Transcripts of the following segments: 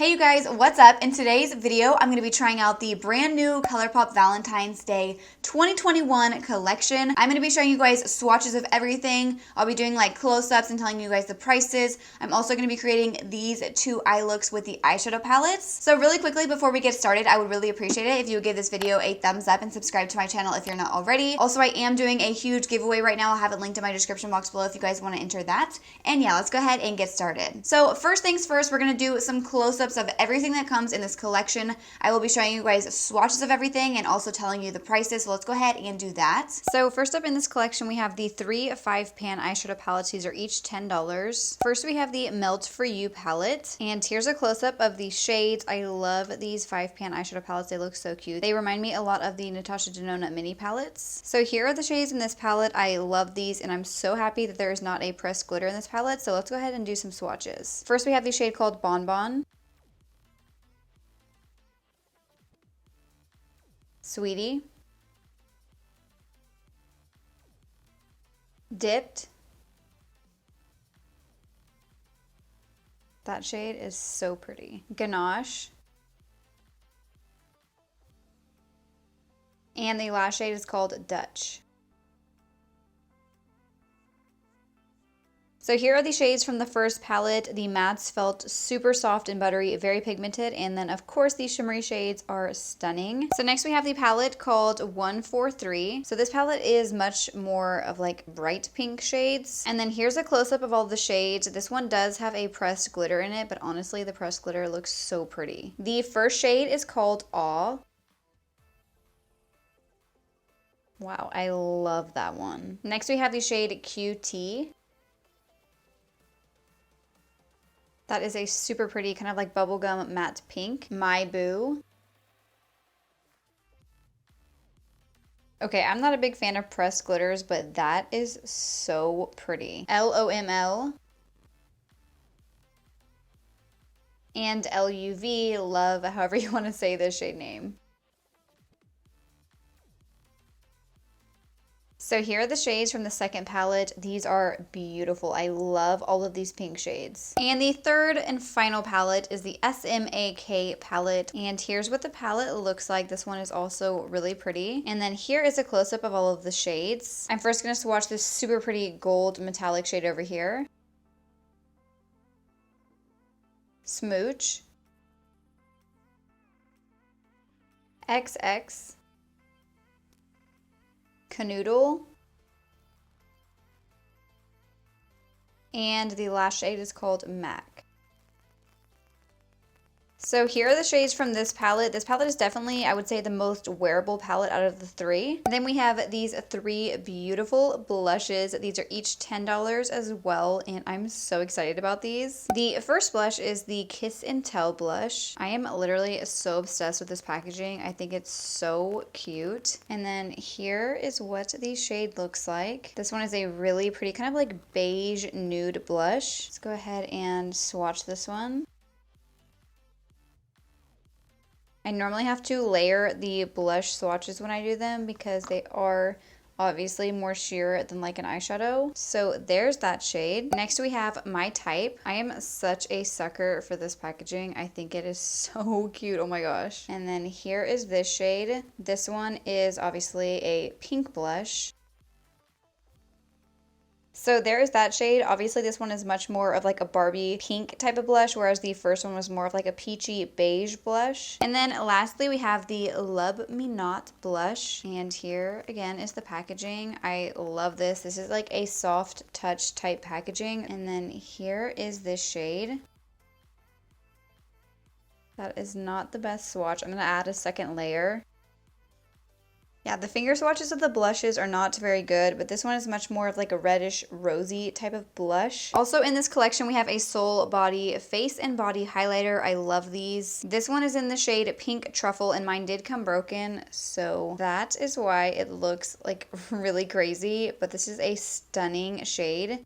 Hey you guys, what's up? In today's video, I'm going to be trying out the brand new Colourpop Valentine's Day 2021 collection. I'm going to be showing you guys swatches of everything. I'll be doing like close-ups and telling you guys the prices. I'm also going to be creating these two eye looks with the eyeshadow palettes. So really quickly, before we get started, I would really appreciate it if you would give this video a thumbs up and subscribe to my channel if you're not already. Also, I am doing a huge giveaway right now. I'll have it linked in my description box below if you guys want to enter that. And yeah, let's go ahead and get started. So first things first, we're going to do some close-ups of everything that comes in this collection. I will be showing you guys swatches of everything and also telling you the prices, so let's go ahead and do that. So first up in this collection, we have the 3 5-pan eyeshadow palettes. These are each $10. First, we have the Melt For You palette, and here's a close-up of the shades. I love these 5-pan eyeshadow palettes. They look so cute. They remind me a lot of the Natasha Denona mini palettes. So here are the shades in this palette. I love these, and I'm so happy that there is not a pressed glitter in this palette, so let's go ahead and do some swatches. First, we have the shade called Bon Bon, Sweetie, Dipped. That shade is so pretty. Ganache. And the last shade is called Dutch. So here are the shades from the first palette. The mattes felt super soft and buttery, very pigmented, and then of course these shimmery shades are stunning. So next we have the palette called 143. So this palette is much more of like bright pink shades. And then here's a close-up of all the shades. This one does have a pressed glitter in it, but honestly the pressed glitter looks so pretty. The first shade is called Awe. Wow, I love that one. Next we have the shade QT. That is a super pretty kind of like bubblegum matte pink. My Boo. Okay, I'm not a big fan of pressed glitters, but that is so pretty. LOML. And LUV, love, however you want to say this shade name. So here are the shades from the second palette. These are beautiful. I love all of these pink shades. And the third and final palette is the SMAK palette. And here's what the palette looks like. This one is also really pretty. And then here is a close-up of all of the shades. I'm first going to swatch this super pretty gold metallic shade over here. Smooch. XX. Canoodle, and the last shade is called Mac. So here are the shades from this palette. This palette is definitely, I would say, the most wearable palette out of the three. And then we have these 3 beautiful blushes. These are each $10 as well, and I'm so excited about these. The first blush is the Kiss and Tell blush. I am literally so obsessed with this packaging. I think it's so cute. And then here is what the shade looks like. This one is a really pretty kind of like beige nude blush. Let's go ahead and swatch this one. I normally have to layer the blush swatches when I do them because they are obviously more sheer than like an eyeshadow. So there's that shade. Next we have My Type. I am such a sucker for this packaging. I think it is so cute. Oh my gosh. And then here is this shade. This one is obviously a pink blush. So there is that shade. Obviously this one is much more of like a Barbie pink type of blush, whereas the first one was more of like a peachy beige blush. And then lastly we have the Love Me Not blush, and here again is the packaging. I love this. This is like a soft touch type packaging. And then here is this shade. That is not the best swatch. I'm gonna add a second layer. Yeah, the finger swatches of the blushes are not very good, but this one is much more of like a reddish rosy type of blush. Also in this collection, we have a Soul Body face and body highlighter. I love these. This one is in the shade Pink Truffle, and mine did come broken, so that is why it looks like really crazy, but this is a stunning shade.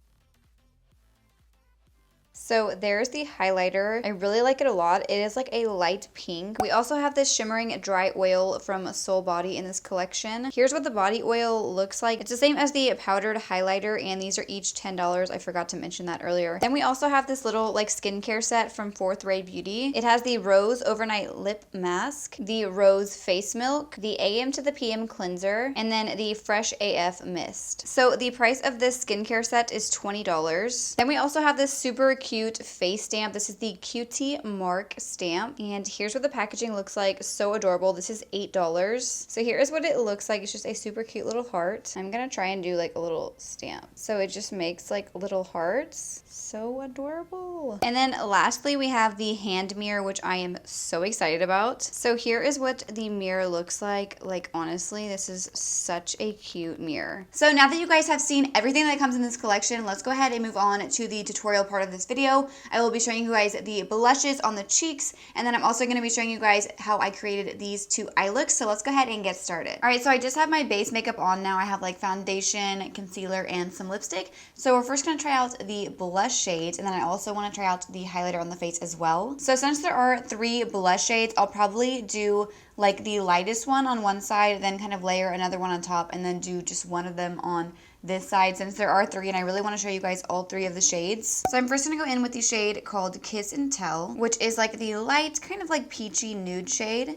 So there's the highlighter. I really like it a lot. It is like a light pink. We also have this shimmering dry oil from Soul Body in this collection. Here's what the body oil looks like. It's the same as the powdered highlighter, and these are each $10. I forgot to mention that earlier. Then we also have this little like skincare set from 4th Ray Beauty. It has the Rose Overnight Lip Mask, the Rose Face Milk, the AM to the PM Cleanser, and then the Fresh AF Mist. So the price of this skincare set is $20. Then we also have this super cute face stamp. This is the Cutie Mark stamp, and here's what the packaging looks like. So adorable. This is $8. So here is what it looks like. It's just a super cute little heart. I'm gonna try and do like a little stamp. So it just makes like little hearts. So adorable. And then lastly, we have the hand mirror, which I am so excited about. So here is what the mirror looks like. Like honestly, this is such a cute mirror. So now that you guys have seen everything that comes in this collection, let's go ahead and move on to the tutorial part of this video. I will be showing you guys the blushes on the cheeks, and then I'm also going to be showing you guys how I created these 2 eye looks. So let's go ahead and get started. All right, so I just have my base makeup on now. I have like foundation, concealer, and some lipstick. So we're first going to try out the blush shades, and then I also want to try out the highlighter on the face as well. So since there are 3 blush shades, I'll probably do like the lightest one on one side, then kind of layer another one on top, and then do just one of them on this side since there are 3, and I really want to show you guys all 3 of the shades. So I'm first going to go in with the shade called Kiss and Tell, which is like the light, kind of like peachy nude shade.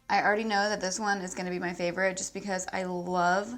I already know that this one is going to be my favorite just because I love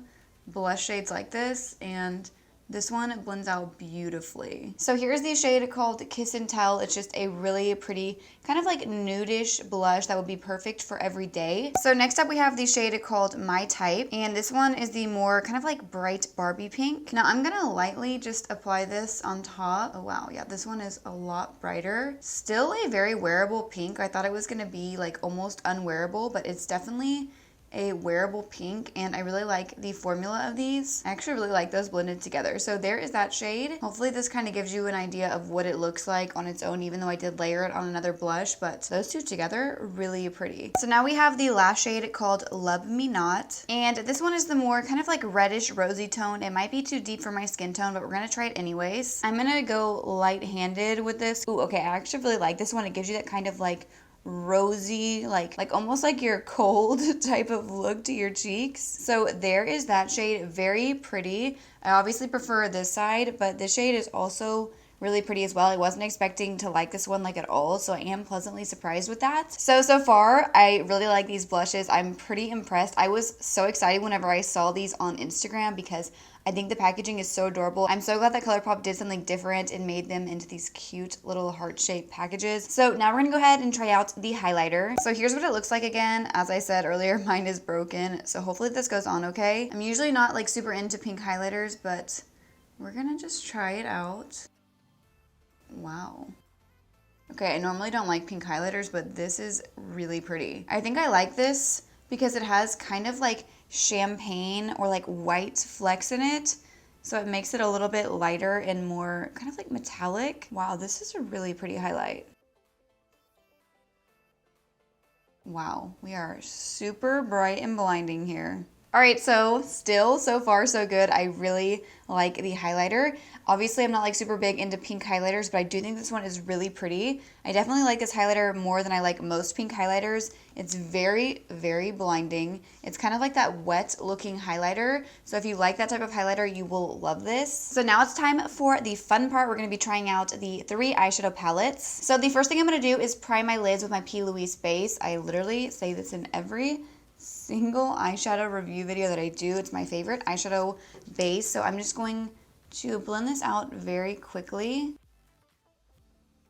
blush shades like this, and this one blends out beautifully. So here's the shade called Kiss and Tell. It's just a really pretty kind of like nudish blush that would be perfect for every day. So next up we have the shade called My Type, and this one is the more kind of like bright Barbie pink. Now I'm gonna lightly just apply this on top. Oh wow, yeah, this one is a lot brighter. Still a very wearable pink. I thought it was gonna be like almost unwearable, but it's definitely a wearable pink, and I really like the formula of these. I actually really like those blended together. So there is that shade. Hopefully this kind of gives you an idea of what it looks like on its own, even though I did layer it on another blush, but those 2 together, really pretty. So now we have the last shade called Love Me Not, and this one is the more kind of like reddish rosy tone. It might be too deep for my skin tone, but we're gonna try it anyways. I'm gonna go light-handed with this. Ooh, okay, I actually really like this one. It gives you that kind of like rosy, like almost like your cold type of look to your cheeks. So there is that shade, very pretty. I obviously prefer this side, but this shade is also really pretty as well. I wasn't expecting to like this one like at all, so I am pleasantly surprised with that. So far, I really like these blushes. I'm pretty impressed. I was so excited whenever I saw these on Instagram because I think the packaging is so adorable. I'm so glad that Colourpop did something different and made them into these cute little heart-shaped packages. So now we're gonna go ahead and try out the highlighter. So here's what it looks like again. As I said earlier, mine is broken, so hopefully this goes on okay. I'm usually not like super into pink highlighters, but we're gonna just try it out. Wow. Okay, I normally don't like pink highlighters, but this is really pretty. I think I like this because it has kind of like champagne or like white flecks in it, so it makes it a little bit lighter and more kind of like metallic. Wow, this is a really pretty highlight. Wow, we are super bright and blinding here. All right, so still so far so good. I really like the highlighter. Obviously, I'm not like super big into pink highlighters, but I do think this one is really pretty. I definitely like this highlighter more than I like most pink highlighters. It's very, very blinding. It's kind of like that wet looking highlighter. So if you like that type of highlighter, you will love this. So now it's time for the fun part. We're gonna be trying out the 3 eyeshadow palettes. So the first thing I'm gonna do is prime my lids with my P. Louise base. I literally say this in every single eyeshadow review video that I do. It's my favorite eyeshadow base. So I'm just going to blend this out very quickly.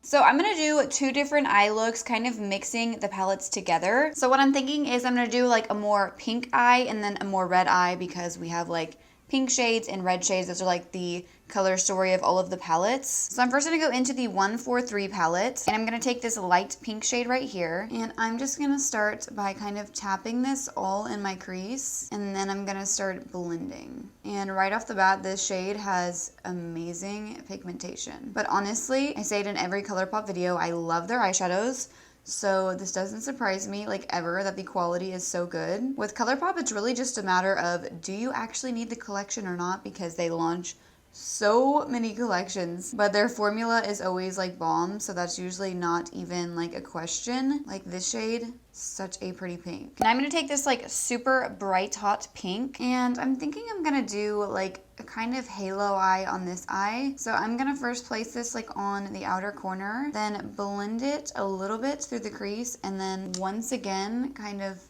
So I'm going to do 2 different eye looks, kind of mixing the palettes together. So what I'm thinking is I'm going to do like a more pink eye and then a more red eye because we have like pink shades and red shades. Those are like the color story of all of the palettes. So I'm first going to go into the 143 palette, and I'm going to take this light pink shade right here, and I'm just going to start by kind of tapping this all in my crease, and then I'm going to start blending. And right off the bat, this shade has amazing pigmentation. But honestly, I say it in every Colourpop video, I love their eyeshadows. So this doesn't surprise me like ever that the quality is so good. With Colourpop, it's really just a matter of do you actually need the collection or not, because they launch so many collections, but their formula is always like bomb, so that's usually not even like a question. Like this shade, such a pretty pink. And I'm gonna take this like super bright hot pink, and I'm thinking I'm gonna do like a kind of halo eye on this eye. So I'm gonna first place this like on the outer corner, then blend it a little bit through the crease, and then once again kind of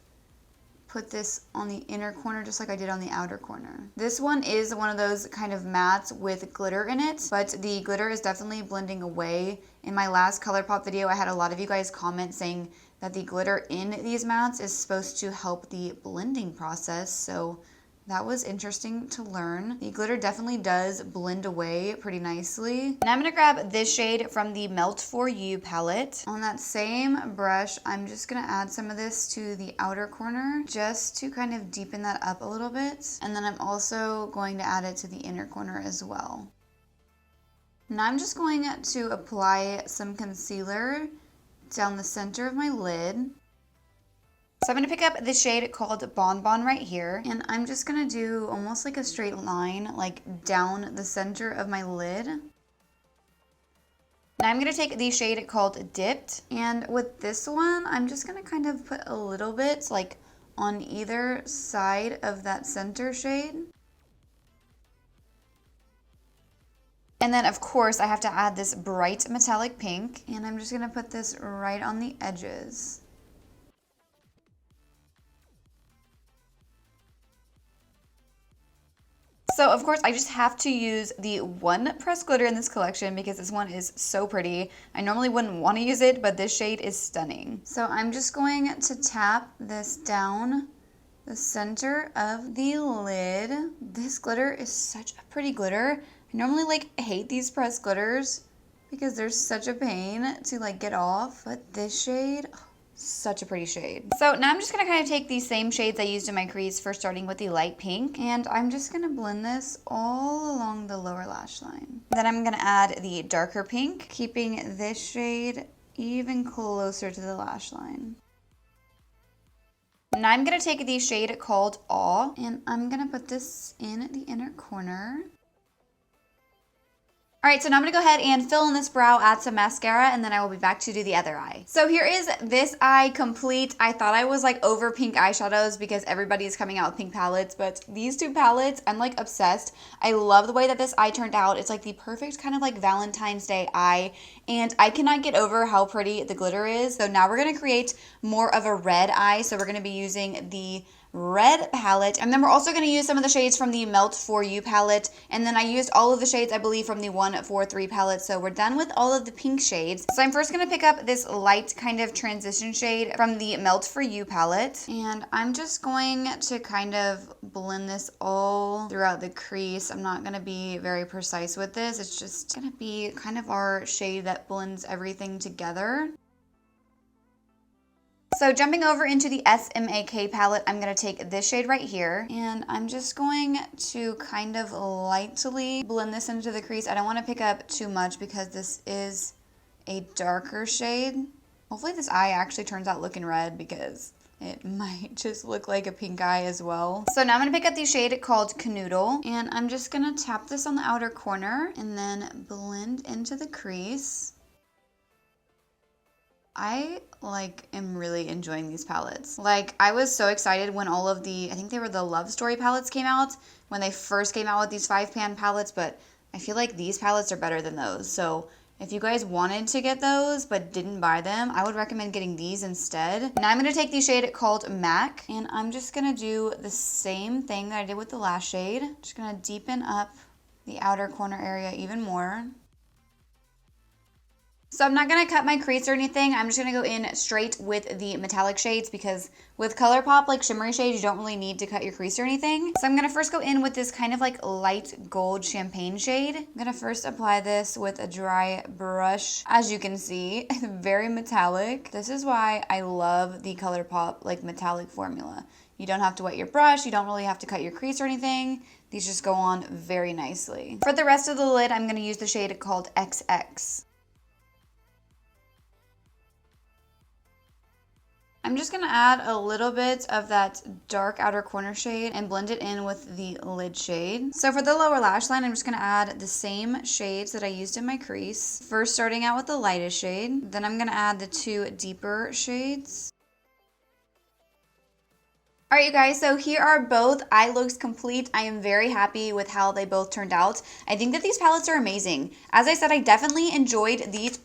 put this on the inner corner just like I did on the outer corner. This one is one of those kind of mattes with glitter in it, but the glitter is definitely blending away. In my last Colourpop video, I had a lot of you guys comment saying that the glitter in these mattes is supposed to help the blending process, so that was interesting to learn. The glitter definitely does blend away pretty nicely. And I'm gonna grab this shade from the Melt For You palette. On that same brush, I'm just gonna add some of this to the outer corner just to kind of deepen that up a little bit. And then I'm also going to add it to the inner corner as well. Now I'm just going to apply some concealer down the center of my lid. So I'm going to pick up this shade called Bon Bon right here, and I'm just going to do almost like a straight line like down the center of my lid. Now I'm going to take the shade called Dipped, and with this one I'm just going to kind of put a little bit like on either side of that center shade. And then of course I have to add this bright metallic pink, and I'm just going to put this right on the edges. So of course I just have to use the one pressed glitter in this collection because this one is so pretty. I normally wouldn't want to use it, but this shade is stunning. So I'm just going to tap this down the center of the lid. This glitter is such a pretty glitter. I normally like hate these pressed glitters because they're such a pain to like get off, but this shade, such a pretty shade. So now I'm just gonna kind of take these same shades I used in my crease, first starting with the light pink, and I'm just gonna blend this all along the lower lash line. Then I'm gonna add the darker pink, keeping this shade even closer to the lash line. Now I'm gonna take the shade called Awe, and I'm gonna put this in the inner corner. All right, so now I'm gonna go ahead and fill in this brow, add some mascara, and then I will be back to do the other eye. So here is this eye complete. I thought I was like over pink eyeshadows because everybody is coming out with pink palettes, but these two palettes, I'm like obsessed. I love the way that this eye turned out. It's like the perfect kind of like Valentine's Day eye, and I cannot get over how pretty the glitter is. So now we're gonna create more of a red eye. So we're gonna be using the red palette, and then we're also going to use some of the shades from the Melt For You palette, and then I used all of the shades I believe from the 143 palette. So we're done with all of the pink shades. So I'm first going to pick up this light kind of transition shade from the Melt For You palette, and I'm just going to kind of blend this all throughout the crease. I'm not going to be very precise with this. It's just going to be kind of our shade that blends everything together. So jumping over into the SMAK palette, I'm going to take this shade right here, and I'm just going to kind of lightly blend this into the crease. I don't want to pick up too much because this is a darker shade. Hopefully this eye actually turns out looking red because it might just look like a pink eye as well. So now I'm going to pick up the shade called Canoodle, and I'm just going to tap this on the outer corner and then blend into the crease. I am really enjoying these palettes. Like, I was so excited when all of the, I think they were the Love Story palettes came out, when they first came out with these 5-pan palettes, but I feel like these palettes are better than those. So if you guys wanted to get those but didn't buy them, I would recommend getting these instead. Now I'm going to take the shade called Mac, and I'm just going to do the same thing that I did with the last shade. Just going to deepen up the outer corner area even more. So I'm not going to cut my crease or anything. I'm just going to go in straight with the metallic shades because with Colourpop, like shimmery shades, you don't really need to cut your crease or anything. So I'm going to first go in with this kind of like light gold champagne shade. I'm going to first apply this with a dry brush. As you can see, it's very metallic. This is why I love the Colourpop like metallic formula. You don't have to wet your brush. You don't really have to cut your crease or anything. These just go on very nicely. For the rest of the lid, I'm going to use the shade called XX. I'm I'm just going to add a little bit of that dark outer corner shade and blend it in with the lid shade. So for the lower lash line, I'm just going to add the same shades that I used in my crease. First starting out with the lightest shade. Then I'm going to add the 2 deeper shades. Alright you guys, so here are both eye looks complete. I am very happy with how they both turned out. I think that these palettes are amazing. As I said, I definitely enjoyed these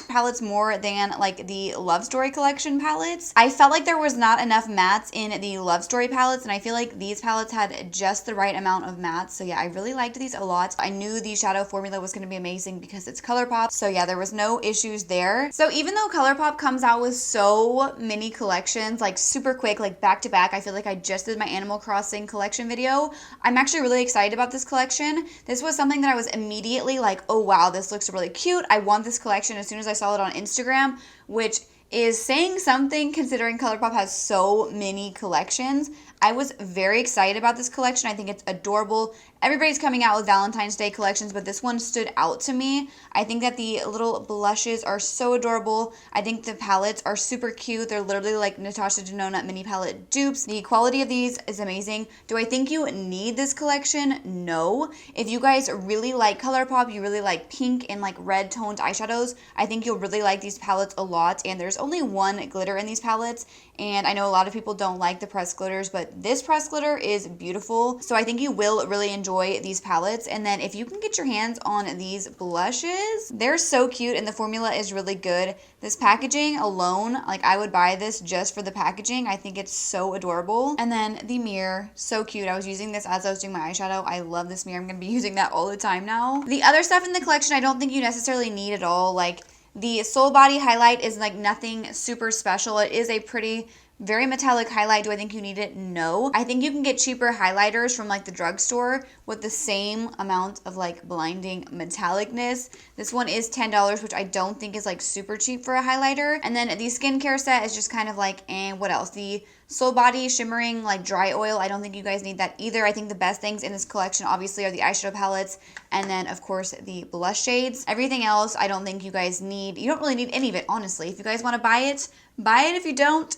palettes more than like the Love Story collection palettes. I felt like there was not enough mattes in the Love Story palettes, and I feel like these palettes had just the right amount of mattes. So yeah, I really liked these a lot. I knew the shadow formula was going to be amazing because it's Colourpop. So yeah, there was no issues there. So even though Colourpop comes out with so many collections, like super quick, like back to back, I feel like I just did my Animal Crossing collection video. I'm actually really excited about this collection. This was something that I was immediately like, oh wow, this looks really cute. I want this collection as soon as I saw it on Instagram, which is saying something considering Colourpop has so many collections. I was very excited about this collection. I think it's adorable. Everybody's coming out with Valentine's Day collections, but this one stood out to me. I think that the little blushes are so adorable. I think the palettes are super cute. They're literally like Natasha Denona mini palette dupes. The quality of these is amazing. Do I think you need this collection? No. If you guys really like Colourpop, you really like pink and like red toned eyeshadows, I think you'll really like these palettes a lot. And there's only one glitter in these palettes, and I know a lot of people don't like the pressed glitters, but this pressed glitter is beautiful. So I think you will really enjoy these palettes. And then if you can get your hands on these blushes, they're so cute and the formula is really good. This packaging alone, like I would buy this just for the packaging. I think it's so adorable. And then the mirror, so cute. I was using this as I was doing my eyeshadow. I love this mirror. I'm going to be using that all the time now. The other stuff in the collection I don't think you necessarily need at all. Like the Soul Body highlight is like nothing super special. It is a pretty very metallic highlight. Do I think you need it? No. I think you can get cheaper highlighters from like the drugstore with the same amount of like blinding metallicness. This one is $10, which I don't think is like super cheap for a highlighter. And then the skincare set is just kind of like, and what else? The Soul Body shimmering like dry oil. I don't think you guys need that either. I think the best things in this collection obviously are the eyeshadow palettes and then of course the blush shades. Everything else I don't think you guys need. You don't really need any of it, honestly. If you guys want to buy it, buy it. If you don't.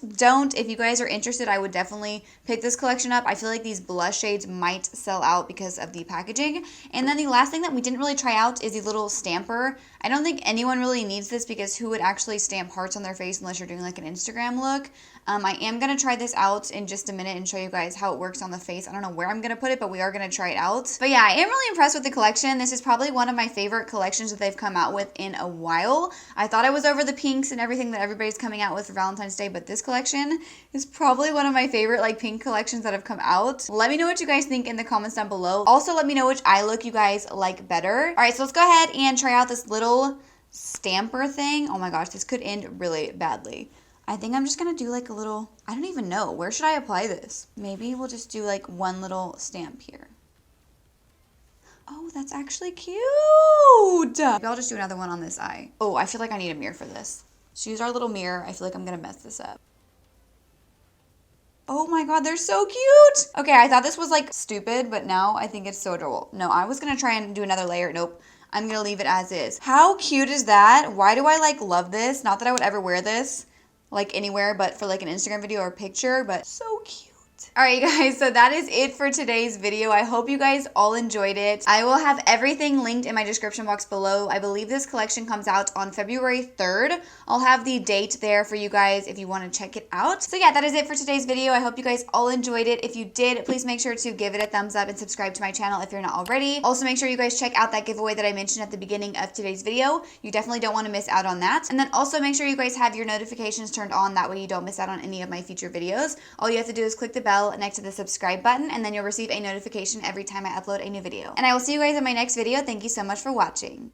If you guys are interested, I would definitely pick this collection up. I feel like these blush shades might sell out because of the packaging. And then the last thing that we didn't really try out is the little stamper. I don't think anyone really needs this because who would actually stamp hearts on their face unless you're doing like an Instagram look? I am going to try this out in just a minute and show you guys how it works on the face. I don't know where I'm going to put it, but we are going to try it out. But yeah, I am really impressed with the collection. This is probably one of my favorite collections that they've come out with in a while. I thought I was over the pinks and everything that everybody's coming out with for Valentine's Day, but this collection is probably one of my favorite like pink collections that have come out. Let me know what you guys think in the comments down below. Also, let me know which eye look you guys like better. All right, so let's go ahead and try out this little stamper thing. Oh my gosh, this could end really badly. I think I'm just going to do like a little, I don't even know. Where should I apply this? Maybe we'll just do like one little stamp here. Oh, that's actually cute. Maybe I'll just do another one on this eye. Oh, I feel like I need a mirror for this. Let's use our little mirror. I feel like I'm going to mess this up. Oh my god, they're so cute. Okay, I thought this was like stupid, but now I think it's so adorable. No, I was going to try and do another layer. Nope. I'm going to leave it as is. How cute is that? Why do I like love this? Not that I would ever wear this like anywhere but for like an Instagram video or picture, but so cute. Alright guys, so that is it for today's video. I hope you guys all enjoyed it. I will have everything linked in my description box below. I believe this collection comes out on February 3rd. I'll have the date there for you guys if you want to check it out. So yeah, that is it for today's video. I hope you guys all enjoyed it. If you did, please make sure to give it a thumbs up and subscribe to my channel if you're not already. Also make sure you guys check out that giveaway that I mentioned at the beginning of today's video. You definitely don't want to miss out on that. And then also make sure you guys have your notifications turned on. That way you don't miss out on any of my future videos. All you have to do is click the bell next to the subscribe button, and then you'll receive a notification every time I upload a new video. And I will see you guys in my next video. Thank you so much for watching.